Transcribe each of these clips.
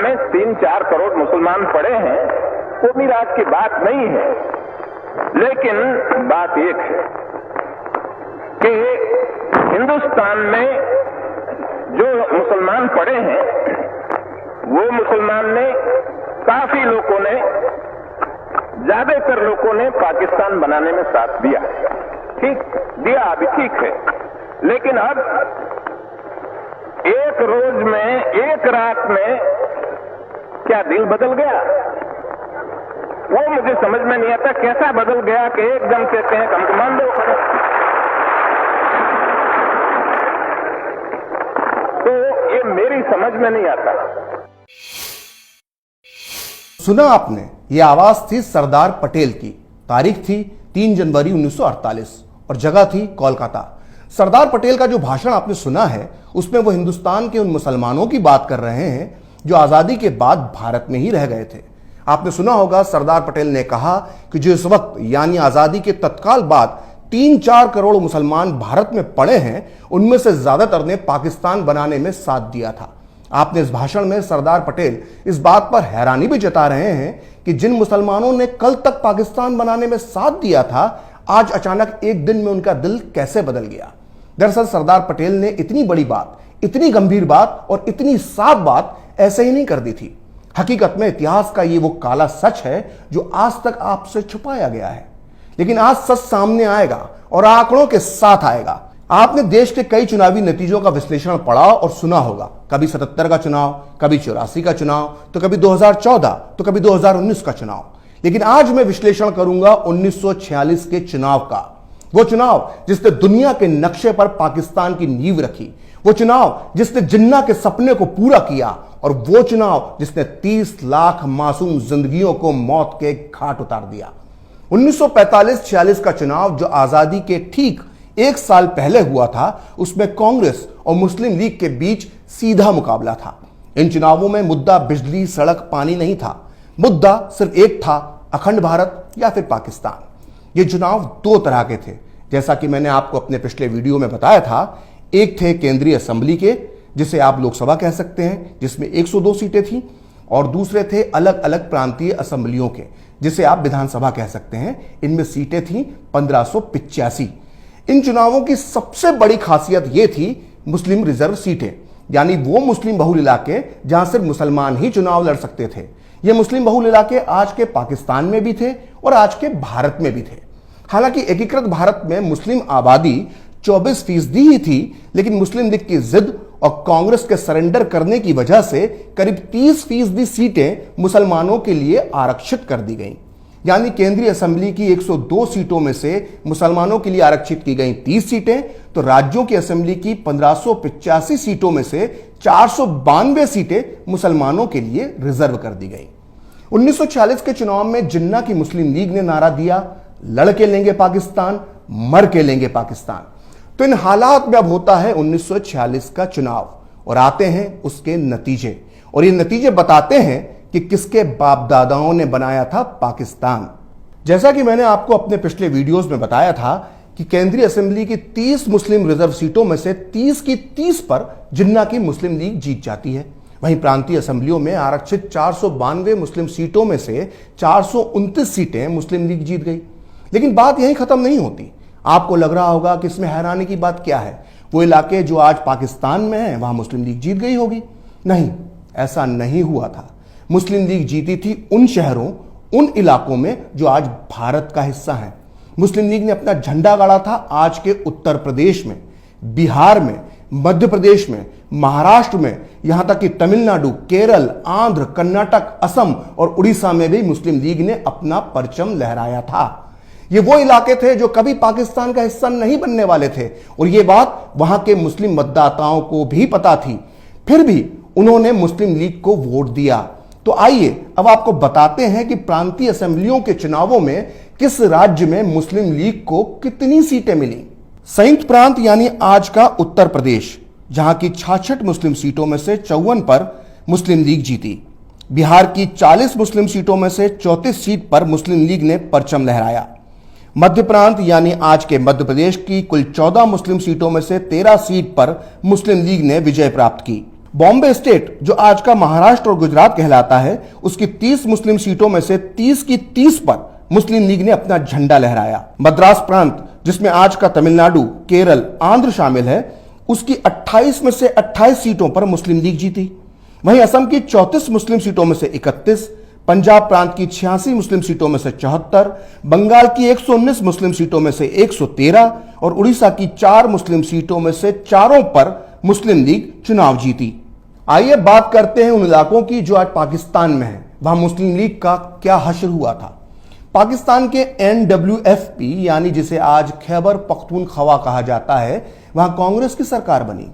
में 3-4 करोड़ मुसलमान पड़े हैं, वो मिराज की बात नहीं है। लेकिन बात एक है कि हिंदुस्तान में जो मुसलमान पड़े हैं, वो मुसलमान ने, काफी लोगों ने, ज्यादातर लोगों ने पाकिस्तान बनाने में साथ दिया। ठीक दिया, अभी ठीक है। लेकिन अब एक रोज में, एक रात में क्या दिल बदल गया? वो मुझे समझ में नहीं आता, कैसा बदल गया कि एकदम कहते हैं हम कमांडो करो। तो ये मेरी समझ में नहीं आता। सुना आपने, ये आवाज थी सरदार पटेल की। तारीख थी 3 जनवरी 1948 और जगह थी कोलकाता। सरदार पटेल का जो भाषण आपने सुना है, उसमें वो हिंदुस्तान के उन मुसलमानों की बात कर रहे हैं जो आजादी के बाद भारत में ही रह गए थे। आपने सुना होगा, सरदार पटेल ने कहा कि जो इस वक्त यानी आजादी के तत्काल बाद 3-4 करोड़ मुसलमान भारत में पड़े हैं, उनमें से ज्यादातर ने पाकिस्तान बनाने में साथ दिया था। आपने इस भाषण में सरदार पटेल इस बात पर हैरानी भी जता रहे हैं कि जिन मुसलमानों ने कल तक पाकिस्तान बनाने में साथ दिया था, आज अचानक एक दिन में उनका दिल कैसे बदल गया। दरअसल सरदार पटेल ने इतनी बड़ी बात, इतनी गंभीर बात और इतनी साफ बात ऐसे ही नहीं कर दी थी। हकीकत में इतिहास का ये वो काला सच है जो आज तक आपसे छुपाया गया है, लेकिन आज सच सामने आएगा और आंकड़ों के साथ आएगा। आपने देश के कई चुनावी नतीजों का विश्लेषण पढ़ा और सुना होगा, कभी 77 का चुनाव, कभी 84 का चुनाव, तो कभी 2014, तो कभी 2019 का चुनाव। लेकिन आज मैं विश्लेषण करूंगा 1946 के चुनाव का। वो चुनाव जिसने दुनिया के नक्शे पर पाकिस्तान की नींव रखी, वो चुनाव जिसने जिन्ना के सपने को पूरा किया, और वो चुनाव जिसने 30 लाख मासूम जिंदगियों को मौत के घाट उतार दिया। 1945-46 का चुनाव जो आजादी के ठीक 1 साल पहले हुआ था, उसमें कांग्रेस और मुस्लिम लीग के बीच सीधा मुकाबला था। इन चुनावों में मुद्दा बिजली, सड़क, पानी नहीं था। मुद्दा सिर्फ एक था, अखंड भारत या फिर पाकिस्तान। ये चुनाव 2 तरह के थे, जैसा कि मैंने आपको अपने पिछले वीडियो में बताया था। एक थे केंद्रीय असेंबली के, जिसे आप लोकसभा कह सकते हैं, जिसमें 102 सीटें थी, और दूसरे थे अलग अलग प्रांतीय असेंबलियों के, जिसे आप विधानसभा कह सकते हैं। इनमें सीटें थी 1585। इन चुनावों की सबसे बड़ी खासियत यह थी मुस्लिम रिजर्व सीटें, यानी वो मुस्लिम बहुल इलाके जहां सिर्फ मुसलमान ही चुनाव लड़ सकते थे। ये मुस्लिम बहुल इलाके आज के पाकिस्तान में भी थे और आज के भारत में भी थे। हालांकि एकीकृत भारत में मुस्लिम आबादी 24% ही थी, लेकिन मुस्लिम लीग की जिद और कांग्रेस के सरेंडर करने की वजह से करीब 30% सीटें मुसलमानों के लिए आरक्षित कर दी गईं। यानी केंद्रीय असेंबली की 102 सीटों में से मुसलमानों के लिए आरक्षित की गई 30 सीटें, तो राज्यों की असेंबली की 1585 सीटों में से 492 सीटें मुसलमानों के लिए रिजर्व कर दी गई। 1946 के चुनाव में जिन्ना की मुस्लिम लीग ने नारा दिया, लड़ के लेंगे पाकिस्तान, मर के लेंगे पाकिस्तान। तो इन हालात में अब होता है 1946 का चुनाव, और आते हैं उसके नतीजे, और ये नतीजे बताते हैं कि किसके बाप दादाओं ने बनाया था पाकिस्तान। जैसा कि मैंने आपको अपने पिछले वीडियोस में बताया था कि केंद्रीय असेंबली की 30 मुस्लिम रिजर्व सीटों में से 30 की 30 पर जिन्ना की मुस्लिम लीग जीत जाती है। वहीं प्रांतीय असेंबलियों में आरक्षित 492 मुस्लिम सीटों में से 429 सीटें मुस्लिम लीग जीत गई। लेकिन बात यहीं खत्म नहीं होती। आपको लग रहा होगा कि इसमें हैरानी की बात क्या है, वो इलाके जो आज पाकिस्तान में हैं वहां मुस्लिम लीग जीत गई होगी। नहीं, ऐसा नहीं हुआ था। मुस्लिम लीग जीती थी उन शहरों, उन इलाकों में जो आज भारत का हिस्सा हैं। मुस्लिम लीग ने अपना झंडा गाड़ा था आज के उत्तर प्रदेश में, बिहार में, मध्य प्रदेश में, महाराष्ट्र में, यहां तक कि तमिलनाडु, केरल, आंध्र, कर्नाटक, असम और उड़ीसा में भी मुस्लिम लीग ने अपना परचम लहराया था। ये वो इलाके थे जो कभी पाकिस्तान का हिस्सा नहीं बनने वाले थे, और ये बात वहां के मुस्लिम मतदाताओं को भी पता थी। फिर भी उन्होंने मुस्लिम लीग को वोट दिया। तो आइए अब आपको बताते हैं कि प्रांतीय असेंबलियों के चुनावों में किस राज्य में मुस्लिम लीग को कितनी सीटें मिली। संयुक्त प्रांत यानी आज का उत्तर प्रदेश, जहां की 66 मुस्लिम सीटों में से 54 पर मुस्लिम लीग जीती। बिहार की 40 मुस्लिम सीटों में से 34 सीट पर मुस्लिम लीग ने परचम लहराया। मध्य प्रांत यानी आज के मध्य प्रदेश की कुल 14 मुस्लिम सीटों में से 13 सीट पर मुस्लिम लीग ने विजय प्राप्त की। बॉम्बे स्टेट, जो आज का महाराष्ट्र और गुजरात कहलाता है, उसकी 30 मुस्लिम सीटों में से 30 की 30 पर मुस्लिम लीग ने अपना झंडा लहराया। मद्रास प्रांत, जिसमें आज का तमिलनाडु, केरल, आंध्र शामिल है, उसकी 28 में से 28 सीटों पर मुस्लिम लीग जीती। वहीं असम की 34 मुस्लिम सीटों में से 31, पंजाब प्रांत की 86 मुस्लिम सीटों में से 74, बंगाल की 119 मुस्लिम सीटों में से 113 और उड़ीसा की 4 मुस्लिम सीटों में से 4 पर मुस्लिम लीग चुनाव जीती। आइए बात करते हैं उन इलाकों की जो आज पाकिस्तान में है। वहां मुस्लिम लीग का क्या हश्र हुआ था। पाकिस्तान के NWFP, यानी जिसे आज खैबर पख्तूनख्वा कहा जाता है, वहां कांग्रेस की सरकार बनी।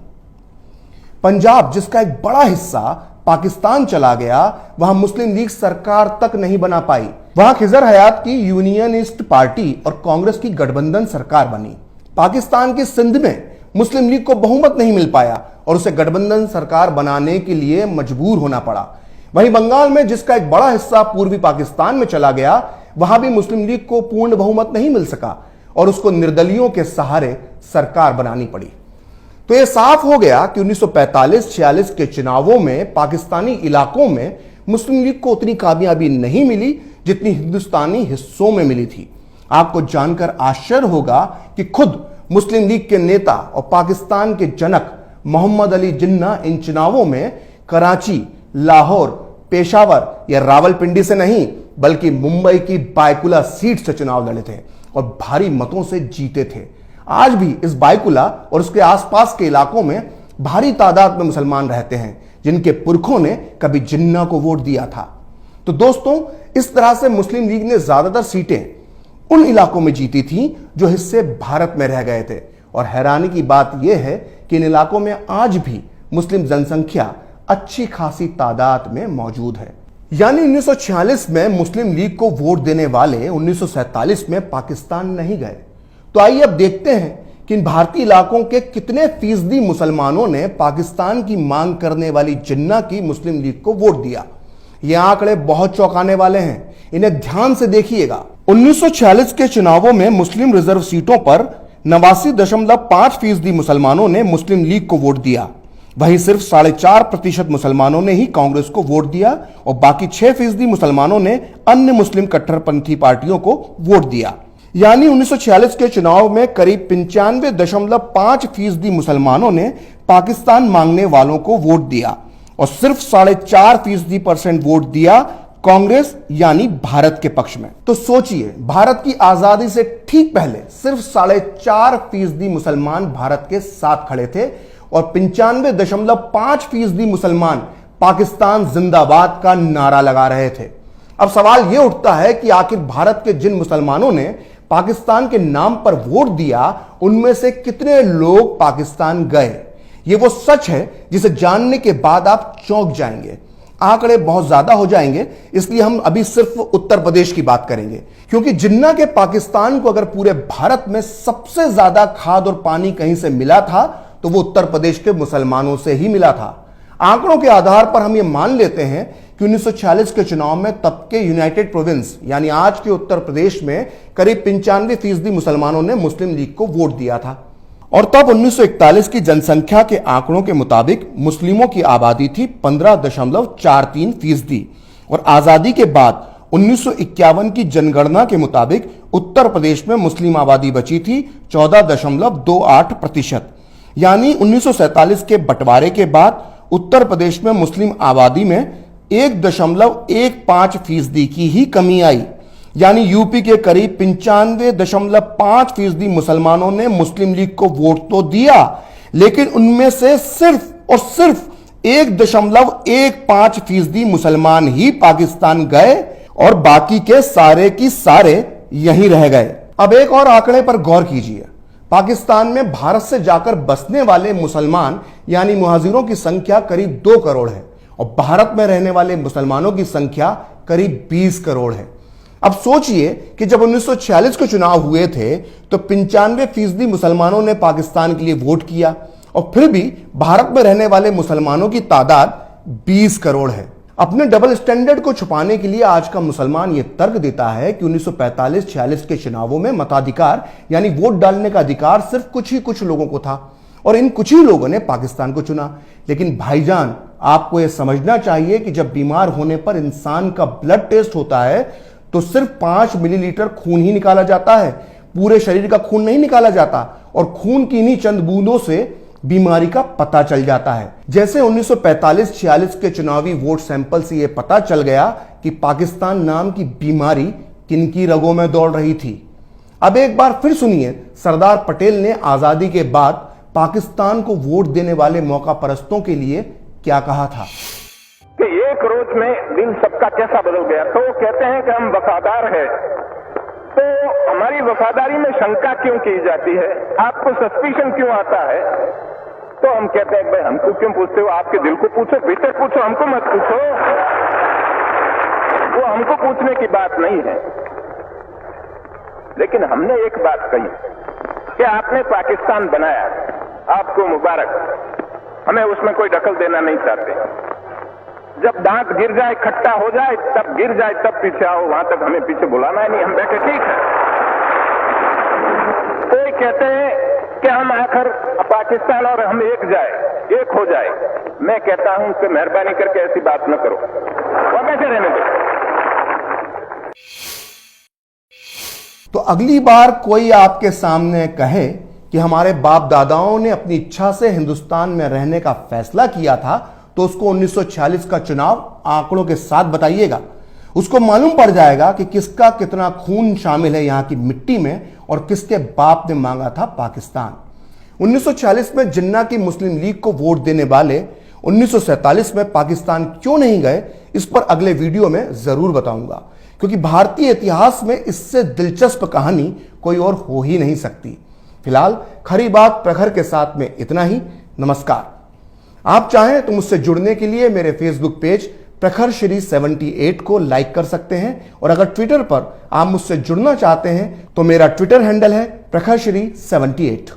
पंजाब, जिसका एक बड़ा हिस्सा पाकिस्तान चला गया, वहां मुस्लिम लीग सरकार तक नहीं बना पाई। वहां खिजर हयात की यूनियनिस्ट पार्टी और कांग्रेस की गठबंधन सरकार बनी। पाकिस्तान की सिंध में मुस्लिम लीग को बहुमत नहीं मिल पाया और उसे गठबंधन सरकार बनाने के लिए मजबूर होना पड़ा। वहीं बंगाल में, जिसका एक बड़ा हिस्सा पूर्वी पाकिस्तान में चला गया, वहां भी मुस्लिम लीग को पूर्ण बहुमत नहीं मिल सका और उसको निर्दलियों के सहारे सरकार बनानी पड़ी। तो यह साफ हो गया कि 1945-46 के चुनावों में पाकिस्तानी इलाकों में मुस्लिम लीग को उतनी कामयाबी नहीं मिली जितनी हिंदुस्तानी हिस्सों में मिली थी। आपको जानकर आश्चर्य होगा कि खुद मुस्लिम लीग के नेता और पाकिस्तान के जनक मोहम्मद अली जिन्ना इन चुनावों में कराची, लाहौर, पेशावर या रावलपिंडी से नहीं बल्कि मुंबई की बायकुला सीट से चुनाव लड़े थे और भारी मतों से जीते थे। आज भी इस बायकुला और उसके आसपास के इलाकों में भारी तादाद में मुसलमान रहते हैं जिनके पुरखों ने कभी जिन्ना को वोट दिया था। तो दोस्तों, इस तरह से मुस्लिम लीग ने ज्यादातर सीटें उन इलाकों में जीती थी जो हिस्से भारत में रह गए थे। और हैरानी की बात यह है कि इन इलाकों में आज भी मुस्लिम जनसंख्या अच्छी खासी तादाद में मौजूद है। यानी 1946 में मुस्लिम लीग को वोट देने वाले 1947 में पाकिस्तान नहीं गए। तो आइए अब देखते हैं कि इन भारतीय इलाकों के कितने फीसदी मुसलमानों ने पाकिस्तान की मांग करने वाली जिन्ना की मुस्लिम लीग को वोट दिया। ये आंकड़े बहुत चौंकाने वाले हैं, इन्हें ध्यान से देखिएगा। 1946 के चुनावों में मुस्लिम रिजर्व सीटों पर 89.5% मुसलमानों ने मुस्लिम लीग को वोट दिया। वहीं सिर्फ 4.5% मुसलमानों ने ही कांग्रेस को वोट दिया और बाकी 6% मुसलमानों ने अन्य मुस्लिम कट्टरपंथी पार्टियों को वोट दिया। यानी 1946 के चुनाव में करीब 95.5% मुसलमानों ने पाकिस्तान मांगने वालों को वोट दिया और सिर्फ 4.5% वोट दिया कांग्रेस यानी भारत के पक्ष में। तो सोचिए, भारत की आजादी से ठीक पहले सिर्फ 4.5% मुसलमान भारत के साथ खड़े थे और 95.5% मुसलमान पाकिस्तान जिंदाबाद का नारा लगा रहे थे। अब सवाल यह उठता है कि आखिर भारत के जिन मुसलमानों ने पाकिस्तान के नाम पर वोट दिया, उनमें से कितने लोग पाकिस्तान गए? ये वो सच है जिसे जानने के बाद आप चौंक जाएंगे। आंकड़े बहुत ज्यादा हो जाएंगे, इसलिए हम अभी सिर्फ उत्तर प्रदेश की बात करेंगे, क्योंकि जिन्ना के पाकिस्तान को अगर पूरे भारत में सबसे ज्यादा खाद और पानी कहीं से मिला था तो वो उत्तर प्रदेश के मुसलमानों से ही मिला था। आंकड़ों के आधार पर हम ये मान लेते हैं कि 1946 के चुनाव में तब के यूनाइटेड प्रोविंस यानी आज के उत्तर प्रदेश में करीब 95% मुसलमानों ने मुस्लिम लीग को वोट दिया था। और तब 1941 की जनसंख्या के आंकड़ों के मुताबिक मुस्लिमों की आबादी थी 15.43% और आजादी के बाद 1951 की जनगणना के मुताबिक उत्तर प्रदेश में मुस्लिम आबादी बची थी 14.28%। यानी 1947 के बंटवारे के बाद उत्तर प्रदेश में मुस्लिम आबादी में 1.15% की ही कमी आई। यानी यूपी के करीब 95.5% मुसलमानों ने मुस्लिम लीग को वोट तो दिया, लेकिन उनमें से सिर्फ और सिर्फ 1.15% मुसलमान ही पाकिस्तान गए और बाकी के सारे यहीं रह गए। अब एक और आंकड़े पर गौर कीजिए। पाकिस्तान में भारत से जाकर बसने वाले मुसलमान यानी मुहाजिरों की संख्या करीब 2 करोड़ है और भारत में रहने वाले मुसलमानों की संख्या करीब 20 करोड़ है। अब सोचिए कि जब 1946 के चुनाव हुए थे तो 95% मुसलमानों ने पाकिस्तान के लिए वोट किया और फिर भी भारत में रहने वाले मुसलमानों की तादाद 20 करोड़ है। अपने डबल स्टैंडर्ड को छुपाने के लिए आज का मुसलमान यह तर्क देता है कि 1945-46 के चुनावों में मताधिकार यानी वोट डालने का अधिकार सिर्फ कुछ लोगों को था और इन कुछ ही लोगों ने पाकिस्तान को चुना। लेकिन भाईजान, आपको यह समझना चाहिए कि जब बीमार होने पर इंसान का ब्लड टेस्ट होता है तो सिर्फ 5 मिलीलीटर खून ही निकाला जाता है, पूरे शरीर का खून नहीं निकाला जाता। और खून की इन्हीं चंद बूंदों से बीमारी का पता चल जाता है। जैसे 1945-46 के चुनावी वोट सैंपल से यह पता चल गया कि पाकिस्तान नाम की बीमारी किनकी रगों में दौड़ रही थी। अब एक बार फिर सुनिए सरदार पटेल ने आजादी के बाद पाकिस्तान को वोट देने वाले मौका परस्तों के लिए क्या कहा था। कि एक रोज में दिल सबका कैसा बदल गया। तो वो कहते हैं कि हम वफादार हैं, तो हमारी वफादारी में शंका क्यों की जाती है, आपको सस्पिशन क्यों आता है। तो हम कहते हैं भाई हमको क्यों पूछते हो, आपके दिल को पूछो, भीतर पूछो, हमको मत पूछो। वो हमको पूछने की बात नहीं है। लेकिन हमने एक बात कही कि आपने पाकिस्तान बनाया, आपको मुबारक, हमें उसमें कोई दखल देना नहीं चाहते। जब दांत गिर जाए, खट्टा हो जाए, तब गिर जाए, तब पीछे आओ, वहां तक हमें पीछे बुलाना है नहीं। हम बैठे ठीक है। कोई कहते हैं कि हम आकर पाकिस्तान और हम एक हो जाए। मैं कहता हूं कि मेहरबानी करके ऐसी बात न करो, और कैसे रहने दो। तो अगली बार कोई आपके सामने कहे कि हमारे बाप दादाओं ने अपनी इच्छा से हिंदुस्तान में रहने का फैसला किया था, तो उसको 1946 का चुनाव आंकड़ों के साथ बताइएगा। उसको मालूम पड़ जाएगा कि किसका कितना खून शामिल है यहां की मिट्टी में और किसके बाप ने मांगा था पाकिस्तान। 1946 में जिन्ना की मुस्लिम लीग को वोट देने वाले 1947 में पाकिस्तान क्यों नहीं गए, इस पर अगले वीडियो में जरूर बताऊंगा, क्योंकि भारतीय इतिहास में इससे दिलचस्प कहानी कोई और हो ही नहीं सकती। फिलहाल खरी बात प्रखर के साथ में इतना ही। नमस्कार। आप चाहें तो मुझसे जुड़ने के लिए मेरे फेसबुक पेज प्रखर श्री 78 को लाइक कर सकते हैं, और अगर ट्विटर पर आप मुझसे जुड़ना चाहते हैं तो मेरा ट्विटर हैंडल है प्रखर श्री 78।